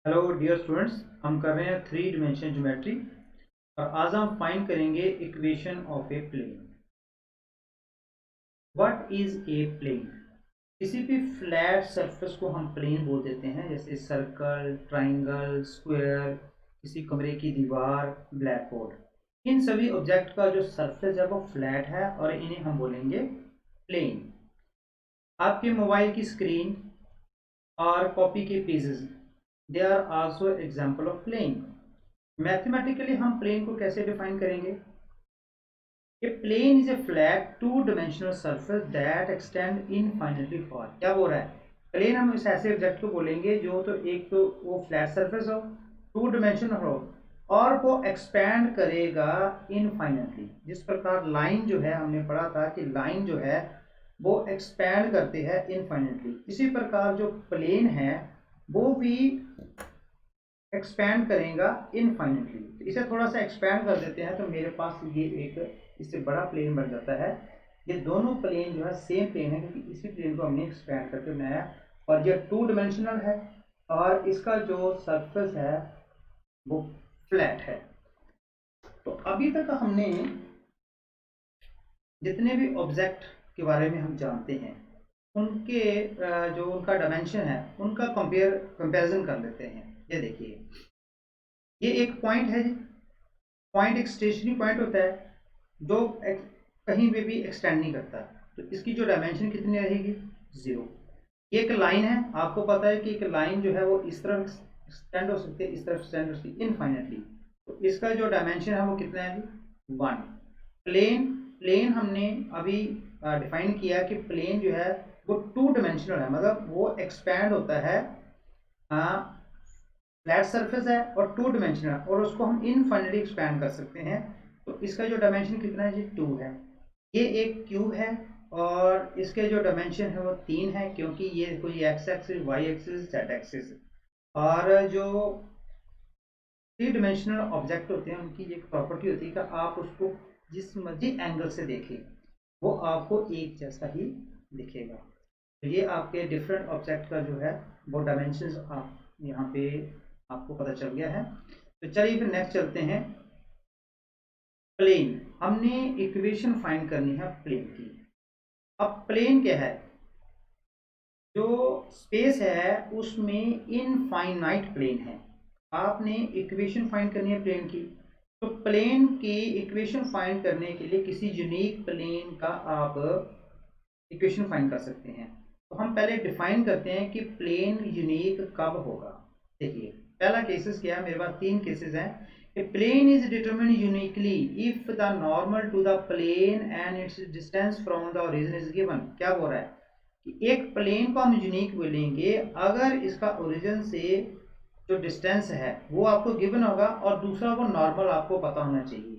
Hello dear students, हम कर रहे हैं थ्री डिमेंशन ज्योमेट्री और आज हम फाइंड करेंगे equation of a plane. What is a plane? किसी भी फ्लैट सरफेस को हम प्लेन बोल देते हैं, जैसे सर्कल, ट्राइंगल, स्क्वायर, किसी कमरे की दीवार, ब्लैक बोर्ड। इन सभी ऑब्जेक्ट का जो सरफेस है वो फ्लैट है और इन्हें हम बोलेंगे प्लेन। आपके मोबाइल की स्क्रीन और कॉपी के pages, they are also example of plane. Mathematically हम प्लेन को कैसे डिफाइन करेंगे? A plane is a flat two dimensional surface that extend infinitely far. क्या बोल रहा है? प्लेन हम इस ऐसे ऑब्जेक्ट को बोलेंगे जो तो एक तो वो फ्लैट सरफेस हो, टू डायमेंशनल हो और वो एक्सपैंड करेगा इनफाइनाइटली। जिस प्रकार लाइन जो है, हमने पढ़ा था कि लाइन जो है वो एक्सपैंड करती है इनफाइनाइटली, इसी प्रकार जो प्लेन है वो भी एक्सपैंड करेगा इनफाइनाइटली। तो इसे थोड़ा सा एक्सपैंड कर देते हैं तो मेरे पास ये एक इससे बड़ा प्लेन बन जाता है। ये दोनों प्लेन जो है सेम प्लेन है क्योंकि इसी प्लेन को हमने एक्सपैंड करके बनाया और ये टू डायमेंशनल है और इसका जो सरफेस है वो फ्लैट है। तो अभी तक हमने जितने भी ऑब्जेक्ट के बारे में हम जानते हैं उनके जो उनका डायमेंशन है उनका कंपेरिजन कर लेते हैं। ये देखिए, ये एक पॉइंट है जी। पॉइंट एक स्टेशनरी पॉइंट होता है जो कहीं पे भी एक्सटेंड नहीं करता, तो इसकी जो डायमेंशन कितनी रहेगी? 0। ये एक लाइन है, आपको पता है कि एक लाइन जो है वो इस तरफ एक्सटेंड हो सकती है, इस तरफ एक्सटेंड हो सकती है इनफाइनाइटली, तो इसका जो डायमेंशन है वो कितना है जी? 1। प्लेन प्लेन हमने अभी डिफाइन किया कि प्लेन जो है वो टू डायमेंशनल है, मतलब वो एक्सपैंड होता है, फ्लैट सरफेस है और टू डायमेंशनल और उसको हम इनफाइनाइटली एक्सपैंड कर सकते हैं। तो इसका जो डायमेंशन कितना है जी? 2 है। ये एक क्यूब है और इसके जो डायमेंशन है वो 3 है क्योंकि ये कोई X axis, Y axis, Z axis. और जो थ्री डायमेंशनल ऑब्जेक्ट होते हैं उनकी एक प्रॉपर्टी होती है कि आप उसको जिस मर्जी एंगल से देखें वो आपको एक जैसा ही दिखेगा। तो ये आपके डिफरेंट ऑब्जेक्ट का जो है वो डायमेंशंस आप यहाँ पे आपको पता चल गया है। तो चलिए फिर नेक्स्ट चलते हैं। प्लेन, हमने इक्वेशन फाइंड करनी है प्लेन की। अब प्लेन क्या है? जो स्पेस है उसमें इनफाइनाइट प्लेन है। आपने इक्वेशन फाइंड करनी है प्लेन की, तो प्लेन की इक्वेशन फाइंड करने के लिए किसी यूनिक प्लेन का आप इक्वेशन फाइंड कर सकते हैं। तो हम पहले डिफाइन करते हैं कि प्लेन यूनिक कब होगा। देखिए, पहला केसेस क्या है, मेरे पास 3 केसेस हैं। A plane is determined uniquely if the normal to the plane and its distance from the origin is given। क्या बोल रहा है कि एक प्लेन को हम यूनिक बोलेंगे अगर इसका ओरिजिन से जो डिस्टेंस है वो आपको गिवन होगा और दूसरा वो नॉर्मल आपको पता होना चाहिए।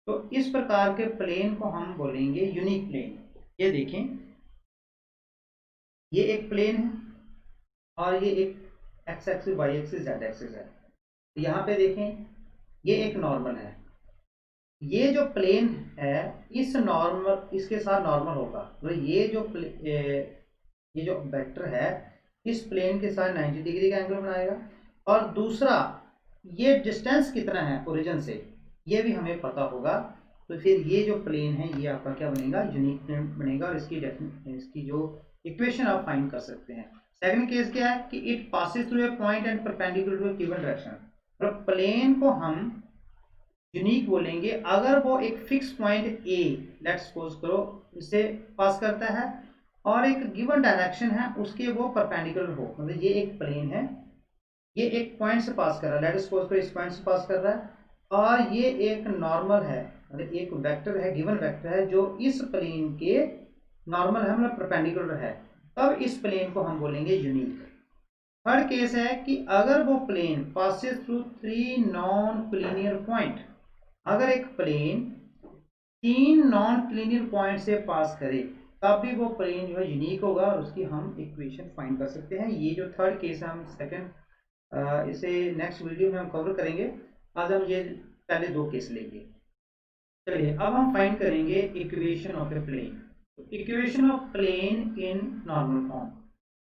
तो इस प्रकार के प्लेन को हम बोलेंगे यूनिक प्लेन। ये देखें, ये एक प्लेन है और ये एक X axis, Y axis, Z axis है। तो यहाँ पे देखें, ये एक नॉर्मल है। ये जो प्लेन है इस नॉर्मल, इसके साथ नॉर्मल होगा तो ये जो वेक्टर है इस प्लेन के साथ 90 डिग्री का एंगल बनाएगा। और दूसरा, ये डिस्टेंस कितना है ओरिजिन से ये भी हमें पता होगा। तो फिर ये जो प्लेन है ये आपका क्या बनेगा? यूनिक प्लेन बनेगा और इसकी जो इक्वेशन आप फाइंड कर सकते हैं। सेकंड केस क्या है कि it passes through a point and perpendicular to a given direction. मतलब प्लेन को हम यूनिक बोलेंगे अगर वो एक fix point A, let's suppose करो, इसे पास करता है और एक गिवन डायरेक्शन है उसके वो परपेंडिकुलर हो। मतलब ये एक प्लेन है, ये एक पॉइंट से पास कर रहा है, लेट्स सपोज करो इस पॉइंट से पास कर रहा है, और ये एक नॉर्मल है, मतलब एक वेक्टर है, गिवन वेक्टर है जो इस प्लेन के नॉर्मल है, मतलब परपेंडिकुलर है, तब इस प्लेन को हम बोलेंगे यूनिक। थर्ड केस है कि अगर वो plane passes through 3 non collinear point, अगर एक प्लेन 3 नॉन कोलिनियर पॉइंट से पास करे तब भी वो प्लेन जो है यूनिक होगा और उसकी हम इक्वेशन फाइंड कर सकते हैं। ये जो थर्ड केस है हम सेकंड इसे नेक्स्ट वीडियो में हम कवर करेंगे। आज हम ये पहले 2 केस लेंगे। चलिए अब हम फाइंड करेंगे equation of a plane. Equation of plane in normal form.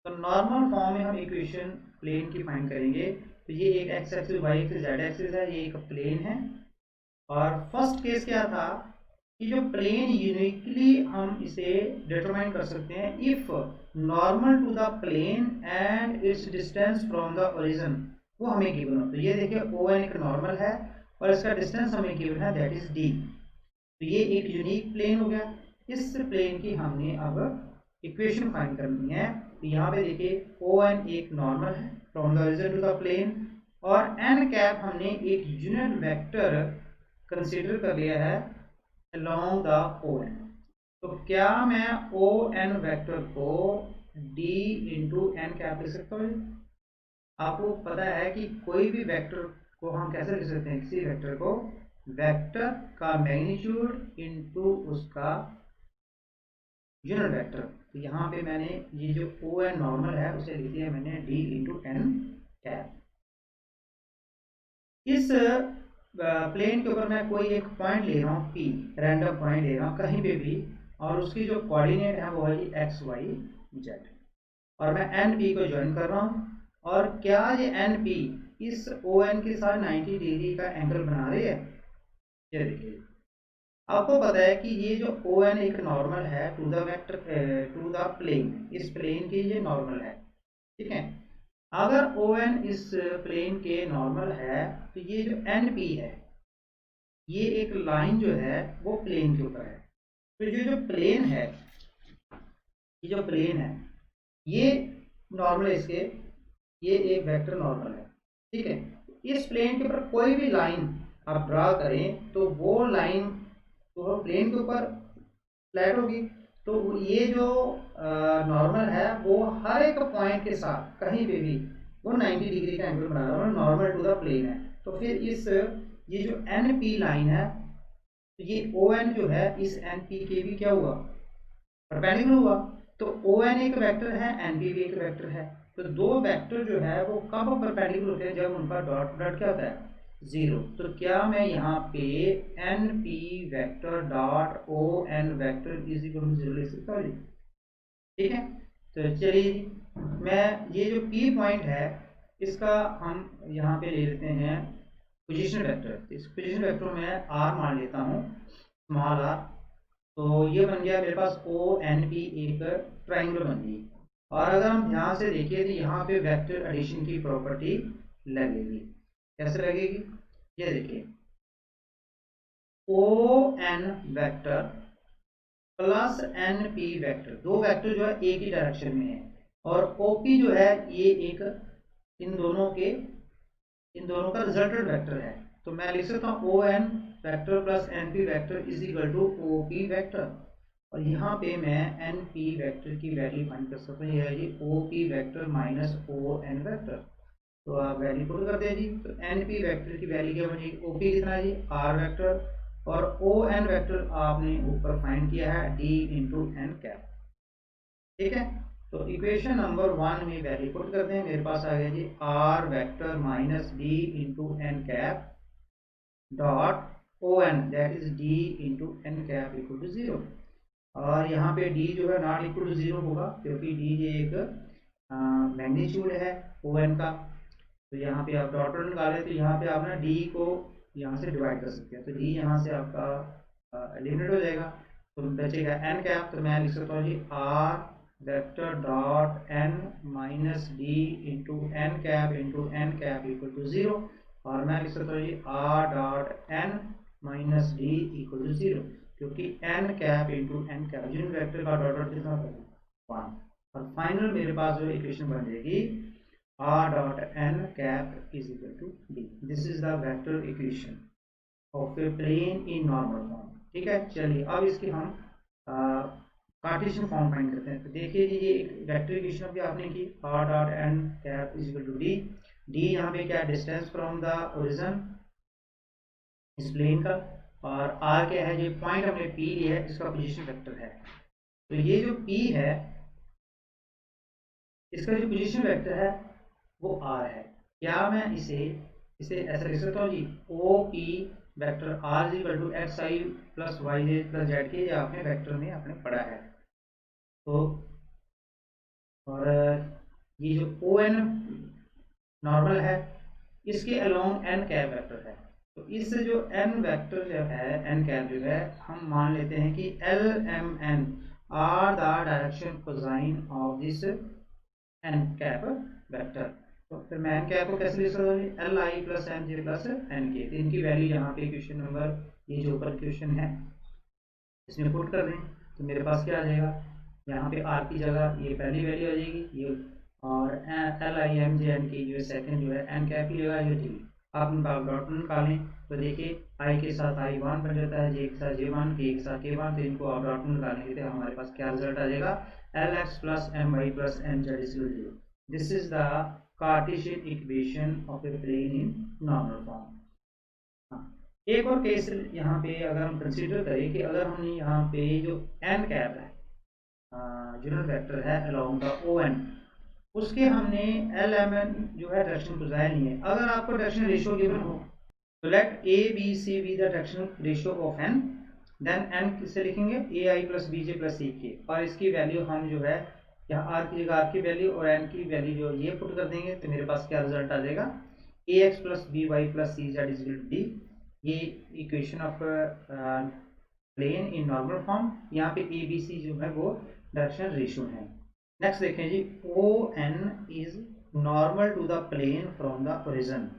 तो नॉर्मल फॉर्म में हम इक्वेशन प्लेन की फाइंड करेंगे तो ये एक X axis Y axis Z axis है, ये एक प्लेन है। और फर्स्ट केस क्या था कि जो प्लेन यूनिकली हम इसे डिटरमाइन कर सकते हैं if normal to the plane and its distance from the origin वो हमें गिवन हो। तो ये देखिए ओ एन एक नॉर्मल है और इसका डिस्टेंस हमें गिवन है दैट इज डी। तो ये एक यूनिक प्लेन हो गया। इस प्लेन की हमने अब इक्वेशन फाइंड करनी है। तो यहाँ पे देखिए ओ एन एक नॉर्मल है from the origin to the plane और एन कैप हमने एक यूनिट वेक्टर कंसीडर कर लिया है along the ON। तो क्या मैं ओ एन वेक्टर को d इंटू एन कैप लिख सकता हूँ? आपको पता है कि कोई भी वेक्टर को हम कैसे लिख सकते हैं, किसी वेक्टर को वेक्टर का मैग्नीट्यूड इंटू उसका यूनिट वेक्टर। तो यहाँ पे मैंने ये जो ओ एन नॉर्मल है उसे लिख दिया मैंने d इंटू एन कैप। इस प्लेन के ऊपर मैं कोई एक पॉइंट ले रहा हूँ P, रैंडम पॉइंट ले रहा हूँ कहीं पे भी, और उसकी जो कोऑर्डिनेट है वो है एक्स वाई जेड, और मैं एन पी को ज्वाइन कर रहा हूँ। और क्या ये एन पी इस ओ एन के साथ 90 डिग्री का एंगल बना रही है? ये देखिए आपको पता है कि ये जो ओ एन एक नॉर्मल है to the vector to the plane, इस प्लेन की ये नॉर्मल है, ठीक है। अगर ओ एन इस प्लेन के नॉर्मल है तो ये जो एन पी है ये एक लाइन जो है वो प्लेन के ऊपर है। तो ये जो प्लेन है, ये जो प्लेन है ये नॉर्मल है इसके, ये एक वेक्टर नॉर्मल है, ठीक है। इस प्लेन के ऊपर कोई भी लाइन आप ड्रा करें तो वो लाइन तो प्लेन के ऊपर फ्लैट होगी। तो ये जो नॉर्मल है वो हर एक पॉइंट के साथ कहीं पे भी वो 90 डिग्री का एंगल बना रहा है, नॉर्मल टू द प्लेन है। तो फिर इस ये जो एन पी लाइन है तो ये ओ एन जो है इस एन पी के भी क्या हुआ, परपेंडिकुलर हुआ। तो ओ एन एक वेक्टर है, एन पी भी एक वेक्टर है। तो दो वेक्टर जो है वो कब परपेंडिकुलर होते हैं, जब उनका डॉट प्रोडक्ट क्या होता है, जीरो। तो क्या मैं यहाँ पे N P vector dot O N vector is equal to zero लिख सकता हूँ? ठीक है। तो चलिए मैं ये जो पी पॉइंट है इसका हम यहाँ पे ले लेते हैं पोजीशन वेक्टर। इस पोजीशन वेक्टर में आर मान लेता हूँ, स्मॉल आर। तो ये बन गया मेरे पास ओ एन पी एक ट्राइंगल बन गई। और अगर हम ध्यान से देखिए तो यहाँ पे वेक्टर एडिशन की प्रॉपर्टी लगेगी। कैसे लगेगी, ये देखिए O N vector plus N P vector, दो वेक्टर जो है एक ही डायरेक्शन में है, और ओपी जो है ये एक इन दोनों का रिजल्टेंट वेक्टर है। तो मैं लिख सकता हूँ O N vector plus N P vector is equal to O P vector. और यहाँ पे मैं एन पी वेक्टर की वैल्यू फाइंड कर सकता हूँ, ये है जी O P vector minus O N vector. तो आप वैल्यू पुट कर दे जी। तो एन पी वेक्टर की वैल्यू क्या बनेगी, ओ पी कितना है जी आर वेक्टर, और ओ एन वेक्टर आपने ऊपर फाइंड किया है डी इंटू एन कैप, ठीक है। तो इक्वेशन नंबर 1 में वैल्यू पुट करते हैं, मेरे पास आ गया जी R vector minus D into N cap dot O N that is D into N cap equal to zero. और यहाँ पे डी जो है नॉट इक्वल टू जीरो होगा क्योंकि डी ये एक मैग्नीट्यूड है ओ एन का। तो यहाँ पे आप डॉट प्रोडक्ट निकाले तो यहाँ पे आप ना डी को यहाँ से डिवाइड कर सकते हैं, तो डी यहाँ से आपका एलिमिनेट हो जाएगा। तो बचेगा एन कैप। तो मैं लिख सकता हूँ जी R vector dot N minus D into N cap equal to zero. और मैं लिख सकता हूँ जी R dot N minus D equal to zero, क्योंकि N cap into N cap unit vector का डॉट डॉट कितना होगा 1। और फाइनल मेरे पास जो इक्वेशन बन जाएगी r dot n cap is equal to d. This is the vector equation of a plane in normal form। ठीक है। चलिए अब इसकी हम कार्टेशियन फॉर्म फाइंड करते हैं। तो देखिए जी ये एक वेक्टर इक्वेशन भी आपने की r dot n cap is equal to d। d यहाँ पे क्या डिस्टेंस फ्रॉम द ओरिजिन इस प्लेन का, और r क्या है, ये पॉइंट हमने p लिया है, इसका पोजीशन वेक्टर है। तो ये जो p है इसका जो पोजीशन वेक्टर है वो आर है। क्या मैं इसे ऐसा लिख सकता हूँ जी O P vector R is equal to X I plus Y J plus Z K, ये आपने वेक्टर में आपने पढ़ा है। तो और ये जो ओ एन नॉर्मल है, इसके अलोंग एन कैप वेक्टर है। तो इस जो एन वेक्टर जो है, एन कैप जो है, हम मान लेते हैं कि l M N are the direction cosine of this n cap vector. तो फिर मैं एन कैप को कैसे लिख सकता हूँ, l i plus m j plus n k. तो इनकी वैल्यू यहाँ पे क्वेश्चन नंबर, ये जो ऊपर क्वेश्चन है इसमें पुट कर दें तो मेरे पास क्या आ जाएगा, यहाँ पे आर की जगह ये पहली वैल्यू आ जाएगी ये, और l i m j n की जो सेकंड जो है एन कैप की जगह ये डी। आप इनका डॉट निकालें तो देखिए आई के साथ आई वन बन जाता है, जे के साथ जे वन, के साथ के वन। तो इनको आप डॉट निकालेंगे तो हमारे पास क्या रिजल्ट आ जाएगा, l x plus m y plus m z is equal to, this is the Cartesian equation of a plane in normal form. एक और केस यहाँ पे अगर हम कंसीडर करें कि अगर हमने यहाँ पे जो एन कैप है, यूनिट वेक्टर है अलोंग द ओ एन, उसके हमने एल एम एन जो है डायरेक्शन कोसाइन लिए। अगर आपको डायरेक्शन रेशियो गिवन हो तो let a b c be the direction ratio of n, then n किससे लिखेंगे, a i plus b j plus c k, और इसकी वैल्यू हम जो है यहाँ आर की जगह आर की वैल्यू और एन की वैल्यू जो ये पुट कर देंगे तो मेरे पास क्या रिजल्ट आ जाएगा, A X plus B Y plus C Z is equal to D. ये equation of plane in normal form, यहाँ पे ए बी सी जो है वो डायरेक्शन रेशियो है। नेक्स्ट देखें जी, O N is normal to the plane from the origin.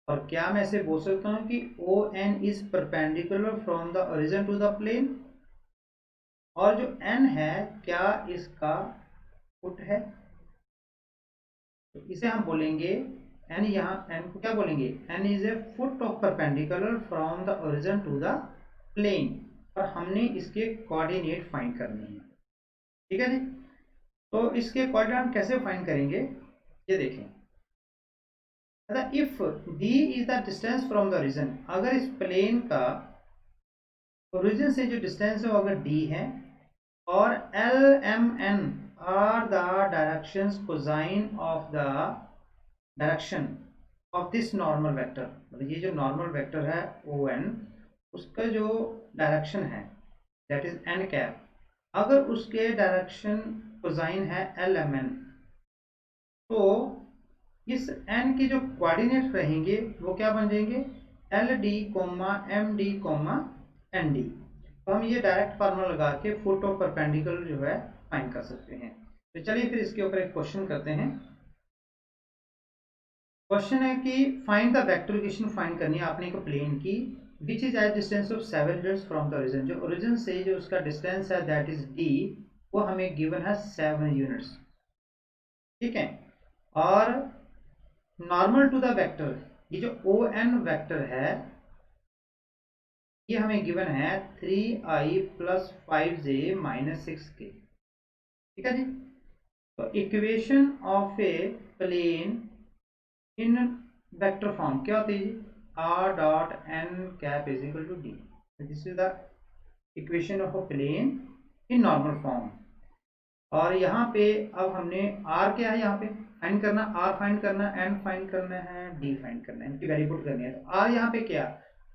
और क्या मैं ऐसे बोल सकता हूँ कि O N is perpendicular from the origin to the plane, और जो एन है क्या इसका फुट है, तो इसे हम बोलेंगे एन, यहाँ एन को क्या बोलेंगे, n is a foot of perpendicular from the origin to the plane, और हमने इसके कोऑर्डिनेट फाइंड करने हैं। ठीक है जी, तो इसके कोऑर्डिनेट हम कैसे फाइंड करेंगे, ये देखें, if D is the distance from the origin, अगर इस प्लेन का ओरिजिन से जो डिस्टेंस है वो अगर डी है, और L M N are the directions cosine of the direction of this normal vector, मतलब ये जो नॉर्मल वेक्टर है ओ एन, उसका जो डायरेक्शन है दैट इज एन कैप, अगर उसके डायरेक्शन कोसाइन है एल एम एन, तो इस एन के जो कोऑर्डिनेट रहेंगे वो क्या बन जाएंगे, l d comma m d comma n d. तो हम ये डायरेक्ट फार्मूला लगा के फुट ऑफ परपेंडिकुलर जो है फाइंड कर सकते हैं। तो चलिए फिर इसके ऊपर एक क्वेश्चन करते हैं। क्वेश्चन है कि find the vector equation find करनी है आपने एक प्लेन की which is at distance of 7 units from the origin, जो ओरिजिन से जो उसका डिस्टेंस है दैट इज डी, वो हमें गिवन है 7 यूनिट्स। ठीक है, और नॉर्मल टू द वेक्टर, ये जो ओ एन वेक्टर है ये हमें गिवन है 3i plus 5j minus 6k। ठीक है जी, तो equation of a plane in vector form क्या होती है जी, r dot n cap is equal to d, this is the equation of a plane in normal form. और यहाँ पे अब हमने r क्या है यहाँ पे फाइंड करना, r फाइंड करना, n फाइंड करना है, d फाइंड करना है, इनकी वैल्यू पुट करनी है। तो r यहाँ पे क्या,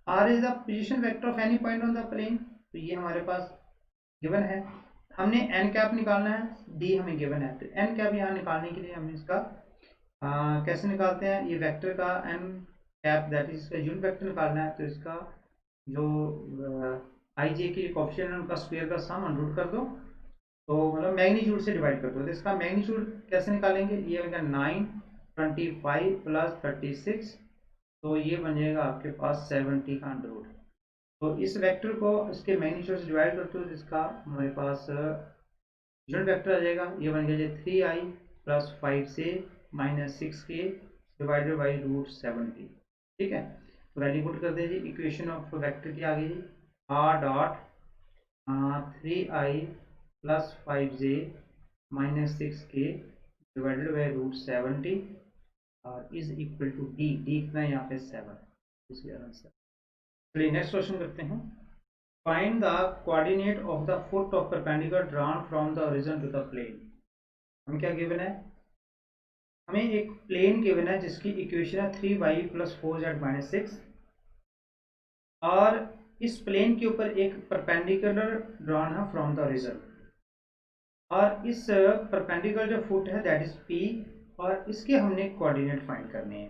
r is the position vector of any point on the plane, तो ये हमारे पास गिवन है। हमने n कैप निकालना है, d हमें गिवन है, तो n कैप यहाँ निकालने के लिए हम इसका कैसे निकालते हैं, ये वेक्टर का n कैप दैट इज इसका यूनिट वेक्टर निकालना है, तो इसका जो आई जे के कोएफिशिएंट है उनका स्क्वायर का सम अंडर रूट कर दो, तो मतलब मैग्नीट्यूड से डिवाइड कर दो। तो इसका मैग्नीट्यूड कैसे निकालेंगे, ये होगा 9 25 प्लस 36, तो ये बन जाएगा आपके पास 70 का अंडर रूट। तो इस वेक्टर को इसके मैग्नीट्यूड से डिवाइड करते हो जिसका हमारे पास यूनिट वेक्टर आ जाएगा, ये बन गया 3i प्लस 5 से minus 6k divided by root 70। ठीक है, तो वैल्यू पुट कर दे जी, इक्वेशन ऑफ वेक्टर की आ गई जी, r dot 3i plus 5j minus 6k divided by root 70 और is equal to d, d कितना है यहाँ पे 7, इसके आंसर। चलिए नेक्स्ट क्वेश्चन करते हैं, find the coordinate of the foot of perpendicular drawn from the origin to the plane. हमें क्या गिवन है, हमें एक प्लेन गिवन है जिसकी इक्वेशन है 3y प्लस 4z माइनस 6, और इस प्लेन के ऊपर एक परपेंडिकुलर ड्रॉन है फ्रॉम द ओरिजिन, और इस परपेंडिकुलर जो फुट है दैट इज p, और इसके हमने कोऑर्डिनेट फाइंड करने हैं।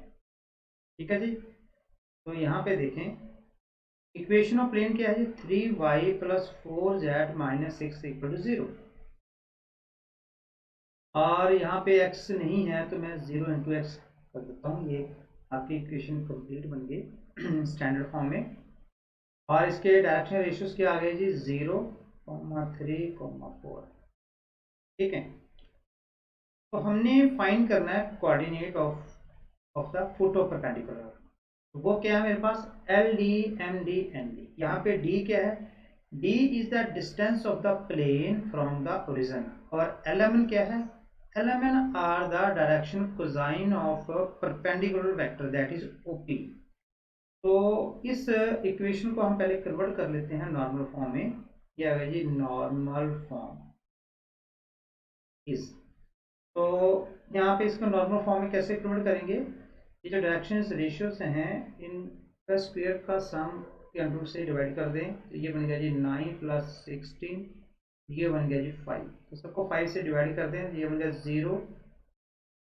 ठीक है जी। तो यहाँ पे देखें इक्वेशन ऑफ प्लेन क्या है जी, 3y + 4z - 6 = 0। और यहाँ पे x नहीं है तो मैं 0 × x कर देता हूँ। ये आपकी इक्वेशन कंप्लीट बन गई स्टैंडर्ड फॉर्म में। और इसके डायरेक्शन रेशियोज क्या आ गए जी, 0, 3, 4। ठीक है। तो हमने फाइंड करना है coordinate of the foot of perpendicular. वो क्या है मेरे पास, L D M D N D. यहाँ पे डी क्या है, D is the distance of the plane from the origin. और एल एम एन क्या है, L M N are the direction cosine of perpendicular vector that is OP. तो इस equation को हम पहले कन्वर्ट कर लेते हैं नॉर्मल फॉर्म में। ये आ गया जी नॉर्मल फॉर्म इज। तो यहाँ पे इसको नॉर्मल फॉर्म में कैसे कन्वर्ट करेंगे, ये जो डायरेक्शन रेशियोज हैं इनका स्क्वायर का सम के अंडर से डिवाइड कर दें। तो ये बन गया जी 9 + 16, ये बन गया जी 5। तो सबको 5 से डिवाइड कर दें। ये बन गया 0,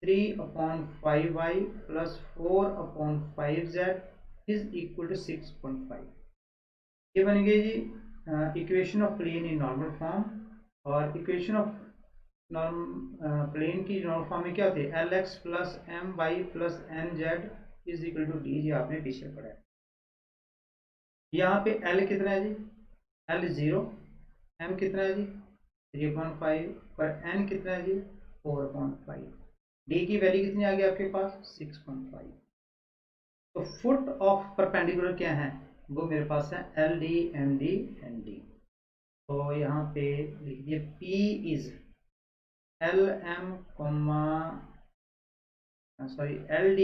3/5y + 4/5z = 6.5। ये बन गई जी equation of plane in normal form. और इक्वेशन ऑफ प्लेन की नॉर्मल फॉर्म में क्या होती है, LX + MY + NZ = D। जी आपने पीछे पढ़ा है। यहाँ पे L कितना है जी, L 0, M कितना है जी 3/5 और N कितना है जी 4/5। D की वैल्यू कितनी आ गई आपके पास 6.5। तो फुट ऑफ परपेंडिकुलर क्या है, वो मेरे पास है LD MD ND। तो यहाँ पे लिख दिए P is LM, LD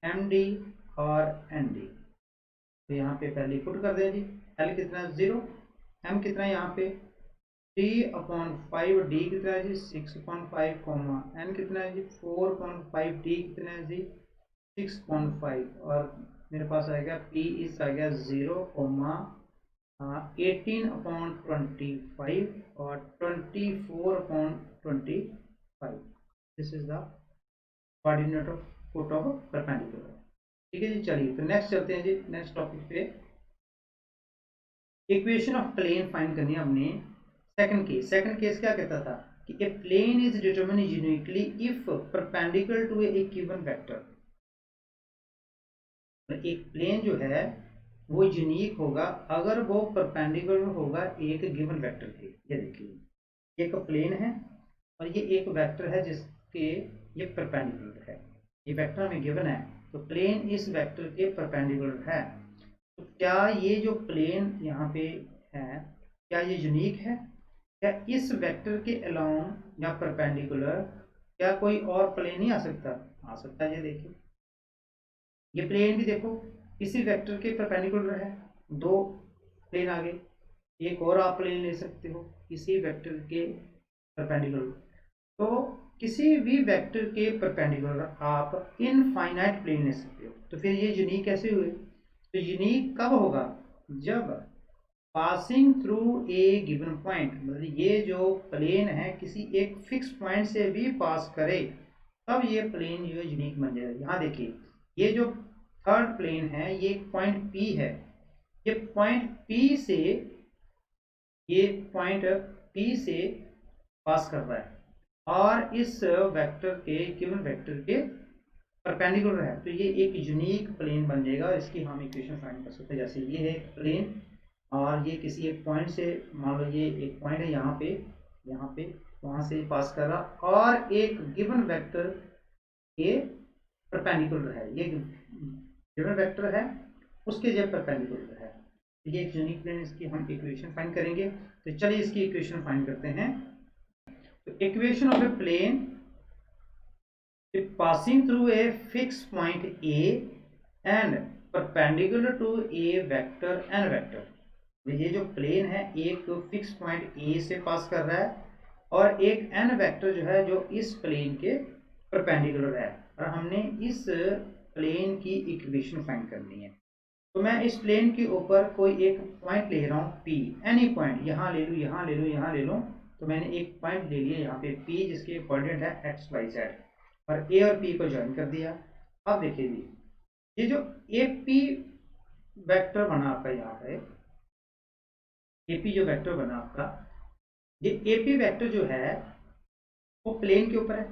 MD और ND। तो यहाँ पे पहले पुट कर दें जी। L कितना है 0, M कितना है यहाँ पे 3/5, D कितना है जी 6.5, N कितना है जी 4.5, D कितना है जी 6.5। और मेरे पास आएगा P इस आ गया 0, 18/25 और 24/25। This is the coordinate of foot of perpendicular. ठीक है जी। चलिए तो नेक्स्ट चलते हैं जी, नेक्स्ट टॉपिक पे। इक्वेशन ऑफ प्लेन फाइंड करनी है हमने। सेकंड केस क्या कहता था कि a plane is determined uniquely if perpendicular to a given vector. एक प्लेन जो है वो यूनिक होगा अगर वो परपेंडिकुलर होगा एक गिवन वेक्टर के। ये देखिए एक प्लेन है और ये एक वेक्टर है जिसके ये परपेंडिकुलर है। ये वेक्टर हमें गिवन है तो प्लेन इस वेक्टर के परपेंडिकुलर है। तो क्या ये जो प्लेन यहाँ पे है क्या ये यूनिक है, क्या इस वेक्टर के अलोंग या परपेंडिकुलर क्या कोई और प्लेन नहीं आ सकता, आ सकता है। ये देखिए ये प्लेन भी देखो इसी वेक्टर के परपेंडिकुलर है, दो प्लेन आ गए। एक और आप प्लेन ले सकते हो इसी वेक्टर के परपेंडिकुलर। तो किसी भी वेक्टर के परपेंडिकुलर आप इनफाइनाइट प्लेन ले सकते हो। तो फिर ये यूनिक कैसे हुए, तो यूनिक कब होगा, जब passing through a given point, मतलब ये जो प्लेन है किसी एक फिक्स पॉइंट से भी पास करे तब ये प्लेन जो यूनिक बन जाएगा। यहाँ देखिए ये जो थर्ड प्लेन है ये पॉइंट P है, ये पॉइंट P से ये पॉइंट P से पास कर रहा है और इस वेक्टर के गिवन वेक्टर के परपेंडिकुलर है। तो ये एक यूनिक प्लेन बन जाएगा। इसकी हम इक्वेशन फाइंड कर सकते हैं। जैसे ये है एक प्लेन और ये किसी एक पॉइंट से, मान लो ये एक पॉइंट है यहाँ पे वहां से पास कर रहा और एक गिवन वेक्टर के परपेंडिकुलर है, ये गिवन वेक्टर है उसके जब परपेंडिकुलर है। ये एक यूनिक प्लेन, इसकी हम इक्वेशन फाइंड करेंगे। तो चलिए इसकी इक्वेशन फाइंड करते हैं। तो equation of a plane passing through a fixed point A and perpendicular to a vector n vector। ये जो प्लेन है एक फिक्स पॉइंट A से पास कर रहा है और एक n वेक्टर जो है जो इस प्लेन के परपेंडिकुलर है और हमने इस प्लेन की इक्वेशन फाइंड करनी है। तो मैं इस प्लेन के ऊपर कोई एक पॉइंट ले रहा हूँ P, एनी पॉइंट, यहाँ ले लूँ, यहाँ ले लूँ, यहाँ ले लूँ। तो मैंने एक पॉइंट ले लिया यहाँ पे P जिसके कोऑर्डिनेट है x y z। और ए और पी को ज्वाइन कर दिया। अब देखिए जी, ये जो ए पी वेक्टर बना आपका यहाँ पे, ए पी जो वेक्टर बना आपका, ये ए पी वेक्टर जो है वो प्लेन के ऊपर है,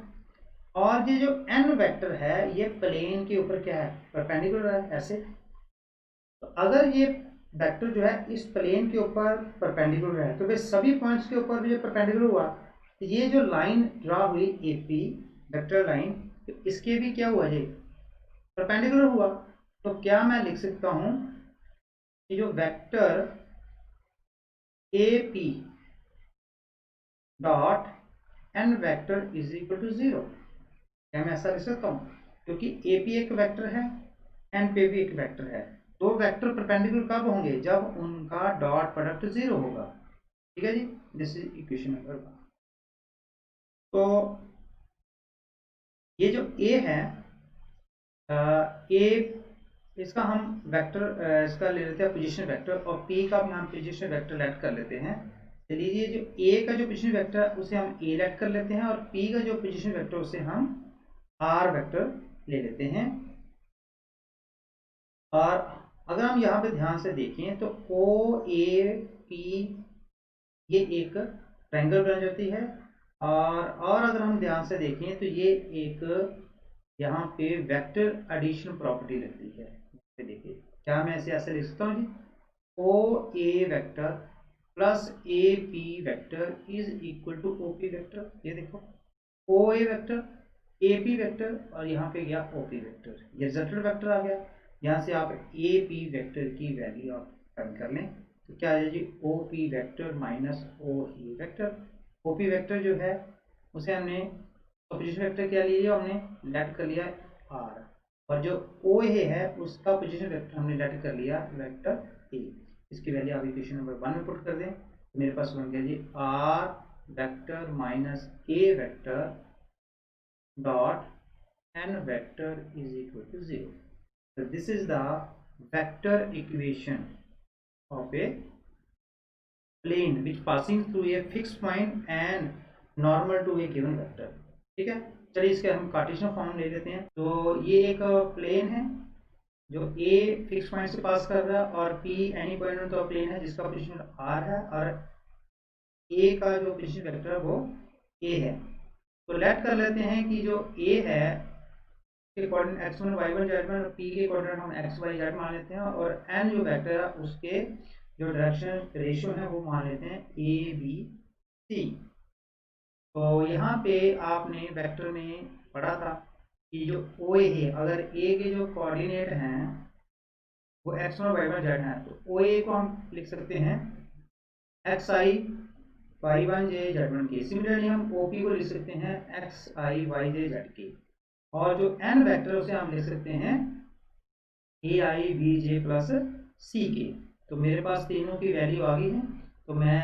और ये जो एन वेक्टर है ये प्लेन के ऊपर क्या है, परपेंडिकुलर है ऐसे। तो अगर ये वेक्टर जो है इस प्लेन के ऊपर परपेंडिकुलर है तो वे सभी पॉइंट्स के ऊपर भी ये परपेंडिकुलर हुआ। तो ये जो लाइन ड्रा हुई ए पी वेक्टर लाइन, तो इसके भी क्या हुआ, ये परपेंडिकुलर हुआ। तो क्या मैं लिख सकता हूं कि जो vector A p dot n vector is equal to 0, क्या मैं ऐसा लिख सकता हूँ? क्योंकि ए पी एक वेक्टर है, एन पे भी एक वेक्टर है। दो वेक्टर परपेंडिकुलर कब होंगे? जब उनका डॉट प्रोडक्ट 0 होगा। ठीक है जी, दिस इज इक्वेशन नंबर 1। तो ये जो ए है, ए इसका हम वेक्टर इसका ले लेते हैं पोजीशन वेक्टर, और पी का भी हम पोजीशन वेक्टर लेट कर लेते हैं। चलिए जो ए का जो पोजीशन वेक्टर है उसे हम ए लेट कर लेते हैं, और पी का जो पोजीशन वेक्टर उसे हम आर वेक्टर ले लेते हैं। और अगर हम यहाँ पे ध्यान से देखें तो ओ ए पी ये एक ट्रायंगल बन जाती है, और अगर हम ध्यान से देखें तो ये एक यहाँ पे वेक्टर एडिशन प्रॉपर्टी लगती है। देखिए क्या मैं इसे ऐसे लिख सकता हूँ जी, O A vector plus A P vector is equal to O P vector. ये देखो O A vector, A P vector, और यहाँ पे गया ओ पी वेक्टर, ये रिजल्टेंट वेक्टर आ गया। यहाँ से आप ए पी वेक्टर की वैल्यू आप फाइंड कर लें तो क्या आ जाए जी, O P vector minus O A vector. O P vector जो है उसे हमने पोजीशन वेक्टर क्या लिया, हमने लेट कर लिया आर, और जो ओ ए है उसका पोजीशन वेक्टर हमने लेट कर लिया वेक्टर ए। इसकी वैल्यू आप इक्वेशन नंबर 1 में पुट कर दें तो मेरे पास बन गया जी R vector minus A vector dot n vector is equal to 0. So this is the vector equation of a plane which passing through a fixed point and normal to a given vector. ठीक है, चलिए इसके हम Cartesian form ले लेते हैं। तो ये एक प्लेन है जो a फिक्स पॉइंट से पास कर रहा है, और p एनी पॉइंट में तो प्लेन है जिसका पोजीशन r है, और a का जो पोजीशन वेक्टर है वो a है। तो लेट कर लेते हैं कि जो a है के कोऑर्डिनेट x1 y1 z1, और p के कोऑर्डिनेट हम x y z मान लेते हैं, और n जो वेक्टर है उसके जो डायरेक्शन रेशियो है वो मान लेते हैं a b c। तो यहाँ पे आपने वेक्टर में पढ़ा था कि जो o a है, अगर a के जो कोऑर्डिनेट हैं वो x1 y1 z है, तो o a को हम लिख सकते हैं xi y1 j z1 के। सिमिलरली हम OP को लिख सकते हैं xi yj z के, और जो n वेक्टर उसे हम लिख सकते हैं ai bj प्लस c के। तो मेरे पास तीनों की वैल्यू आ गई है, तो मैं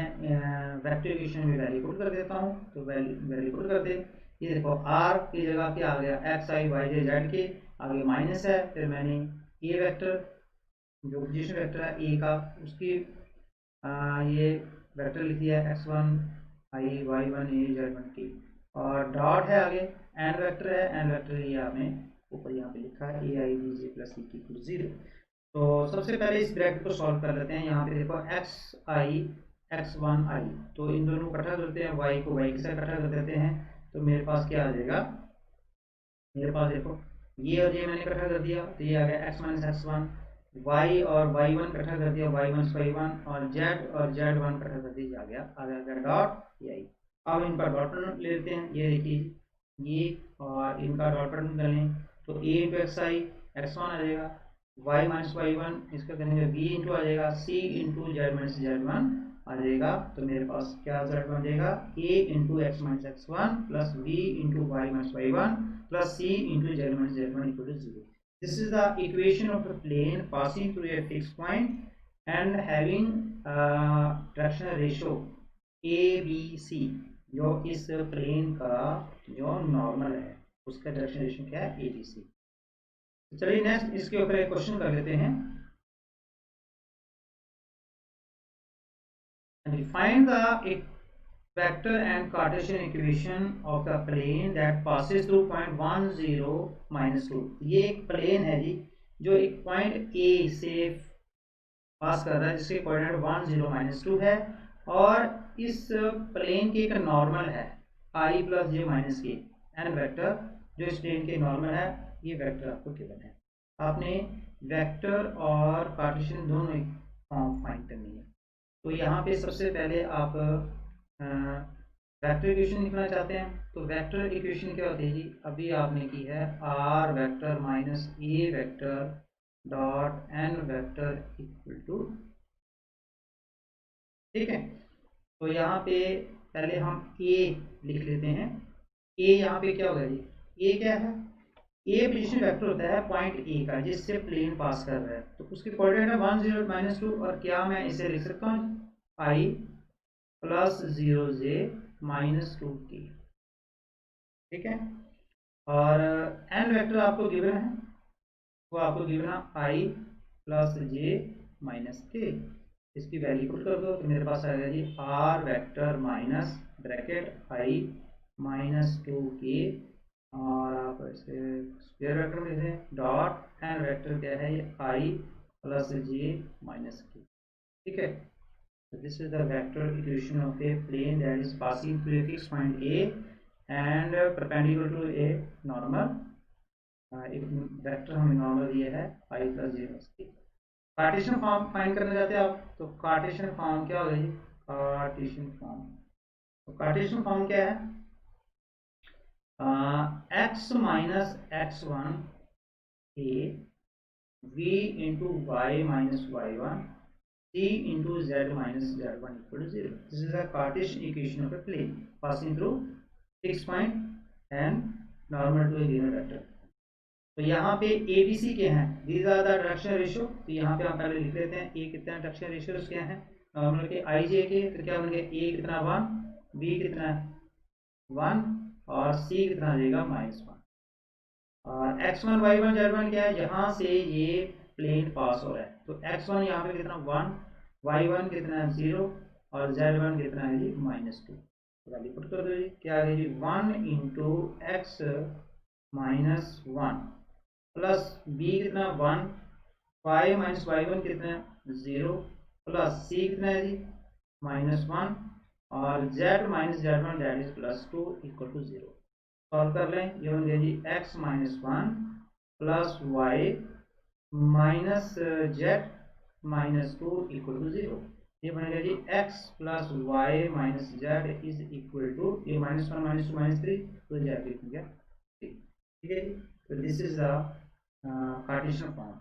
वेक्टर इक्वेशन में वैल्यू पुट कर देता हूँ। तो वैल्यू पुट कर दे, ये देखो r की जगह क्या आ गया, xi yj z के, आगे माइनस है, फिर मैंने a वेक्टर जो पोजीशन वेक्टर है a का उसकी ये वेक्टर लिख दिया x1 i y1 a z1 की, और डॉट है आगे एन वेक्टर है, एन वेक्टर ये आपने ऊपर यहाँ पे लिखा है a i b j plus c की 0। तो सबसे पहले इस ब्रैकेट को सॉल्व कर लेते हैं। यहाँ पे देखो x i x1 i, तो इन दोनों को इकट्ठा करते हैं, y को y के साथ इकट्ठा कर देते हैं, तो मेरे पास क्या आ जाएगा, मेरे पास देखो ये और ये मैंने इकट्ठा कर दिया तो ये आ गया x माइनस x1, y और y1 इकट्ठा कर दिया y माइनस y1, और z और z1 इकट्ठा कर दिया, आ गया डॉट यही। अब इनका डॉट प्रोडक्ट ले लेते हैं, ये देखिए ये और इनका डॉट प्रोडक्ट कर लें तो a into x I x1 आ जाएगा, y माइनस y1 इसका करेंगे b इंटू आ जाएगा, c into z minus z1 आ जाएगा। तो मेरे पास क्या रिजल्ट बन जाएगा, a into x minus x1 plus b into y minus y1 plus c into z minus z1 equal to 0. This is the equation of a plane passing through a fixed point and having directional ratio ABC, जो इस plane का जो normal है उसका direction ratio क्या है, ABC। चलिए next इसके ऊपर एक क्वेश्चन कर लेते हैं। Find the vector and Cartesian equation of the plane that passes through point 1 0 minus 2। ये एक प्लेन है जी जो एक पॉइंट ए से पास कर रहा है जिसके कोऑर्डिनेट 1 0 माइनस 2 है, और इस प्लेन के एक नॉर्मल है आई प्लस जे माइनस के एन वेक्टर जो इस प्लेन के नॉर्मल है। ये वेक्टर आपको गिवन है, आपने वेक्टर और कार्टेशियन दोनों फॉर्म फाइंड करनी है। तो यहाँ पे सबसे पहले आप वेक्टर इक्वेशन लिखना चाहते हैं, तो वेक्टर इक्वेशन क्या होती है जी, अभी आपने की है r vector minus A vector dot n vector equal to, ठीक है। तो यहाँ पे पहले हम ए लिख लेते हैं। ए यहाँ पे क्या होगा जी, ए क्या है, ए पोजीशन वेक्टर होता है पॉइंट ए का जिससे प्लेन पास कर रहा है, तो उसके कोऑर्डिनेट है 1 0 माइनस 2, और क्या मैं इसे लिख सकता हूँ आई प्लस 0 जे माइनस 2 के, ठीक है। और एन वेक्टर आपको गिवन है, वो आपको गिवन है आई प्लस जे माइनस के। इसकी वैल्यू पुट कर दो तो मेरे पास आएगा जी R vector minus bracket I minus 2 के, और आप इसे स्क्वायर वेक्टर में लिखें डॉट एन वेक्टर क्या है ये आई प्लस जे माइनस के, ठीक है। So this is the vector equation of a plane that is passing through a fixed point A and perpendicular to a normal। एक वेक्टर हमें नॉर्मल दिया है i plus j minus k. Cartesian form find करना चाहते हैं आप, तो Cartesian form क्या होगा जी, कार्टेशियन फॉर्म, तो कार्टेशियन फॉर्म क्या है, x minus x one a v into y minus y one c into z minus z1 equal to 0। This is a Cartesian equation of a plane passing through fixed point and normal to a given vector। तो यहाँ पे ए b सी क्या हैं, these are the direction ratio। तो यहाँ पे हम पहले लिख लेते हैं ए कितना direction ratios क्या हैं, नॉर्मल के आई जे के, तो क्या बन गया ए कितना 1, बी कितना 1, और सी कितना आ जाएगा -1। और x1 y1 z1 क्या है, जहाँ से ये प्लेन पास हो रहा है, तो x1 यहाँ पे कितना 1, y1 कितना है 0, और z1 कितना है जी -2। वैल्यू पुट कर दो जी, क्या है जी 1 into x minus 1 plus b कितना 1, y माइनस y1 कितना है 0, प्लस c कितना है जी -1, और z minus z1 that is +2 equal to 0। Solve कर लें, ये होंगे जी x minus 1 plus y minus z minus 2 equal to 0। ये बनेगा जी x plus y minus z is equal to, ये -1 -2 -3 तो जेड हो गया, ठीक है जी। तो this is the Cartesian form.